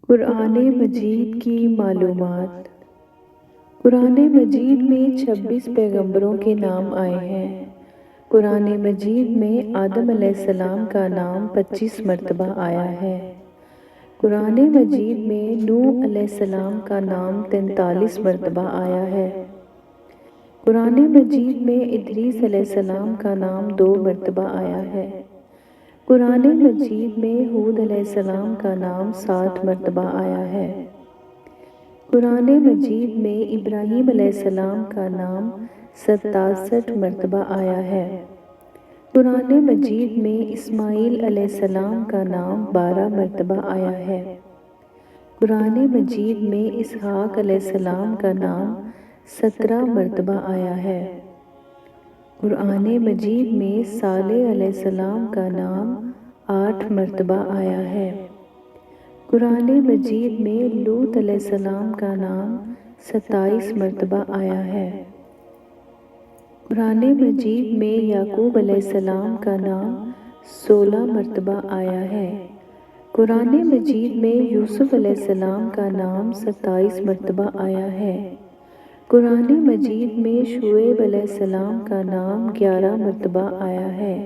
قرآن مجید کی معلومات۔ قرآن مجید میں 26 پیغمبروں کے نام آئے ہیں۔ قرآن مجید میں آدم علیہ السلام کا نام 25 مرتبہ آیا ہے۔ قرآن مجید میں نوح علیہ السلام کا نام 43 مرتبہ آیا ہے۔ قرآن مجید میں ادریس علیہ السلام کا نام 2 مرتبہ آیا ہے۔ قرآن مجید میں ہود علیہ السلام کا نام 7 مرتبہ آیا ہے۔ قرآن مجید میں ابراہیم علیہ السلام کا نام 67 مرتبہ آیا ہے۔ قرآن مجید میں اسماعیل علیہ السلام کا نام 12 مرتبہ آیا ہے۔ قرآن مجید میں اسحاق علیہ السلام کا نام 17 مرتبہ آیا ہے۔ قرآن مجید میں صالح علیہ السلام کا نام 8 مرتبہ آیا ہے۔ قرآن مجید میں لوط علیہ السلام کا نام 27 مرتبہ آیا ہے۔ قرآن مجید میں یعقوب علیہ السلام کا نام 16 مرتبہ آیا ہے۔ قرآن مجید میں یوسف علیہ السلام کا نام 27 مرتبہ آیا ہے۔ قرآن مجید میں شعیب علیہ السلام کا نام 11 مرتبہ آیا ہے۔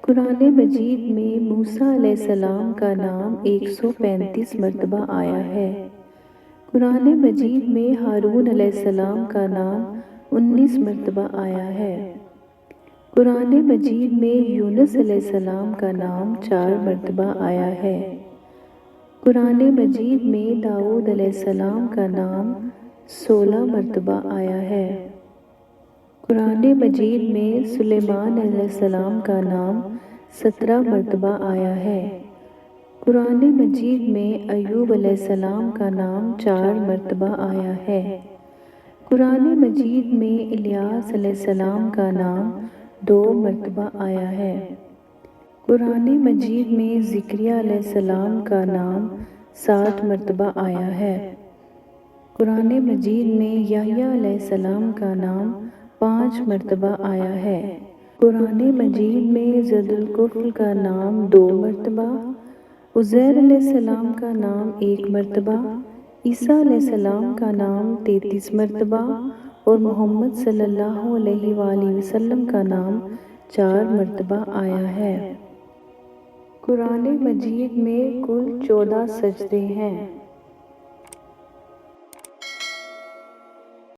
قرآن مجید میں موسیٰ علیہ السلام کا نام 135 مرتبہ آیا ہے۔ قرآن مجید میں ہارون علیہ السلام کا نام 19 مرتبہ آیا ہے۔ قرآن مجید میں یونس علیہ السلام کا نام 4 مرتبہ آیا ہے۔ قرآن مجید میں داؤد علیہ السلام کا نام 16 مرتبہ آیا ہے۔ قرآن مجید میں سلیمان علیہ السلام کا نام 17 مرتبہ آیا ہے۔ قرآن مجید میں ایوب علیہ السلام کا نام 4 مرتبہ آیا ہے۔ قرآن مجید میں الیاس علیہ السلام کا نام 2 مرتبہ آیا ہے۔ قرآن مجید میں زکریا علیہ السلام کا نام 7 مرتبہ آیا ہے۔ قرآن مجید میں یحییٰ علیہ السلام کا نام 5 مرتبہ آیا ہے۔ قرآن مجید میں ذی الکفل کا نام 2 مرتبہ، عزیر علیہ السلام کا نام 1 مرتبہ، عیسیٰ علیہ السلام کا نام 33 مرتبہ اور محمد صلی اللہ علیہ وآلہ وسلم کا نام 4 مرتبہ آیا ہے۔ قرآن مجید میں کل 14 سجدے ہیں۔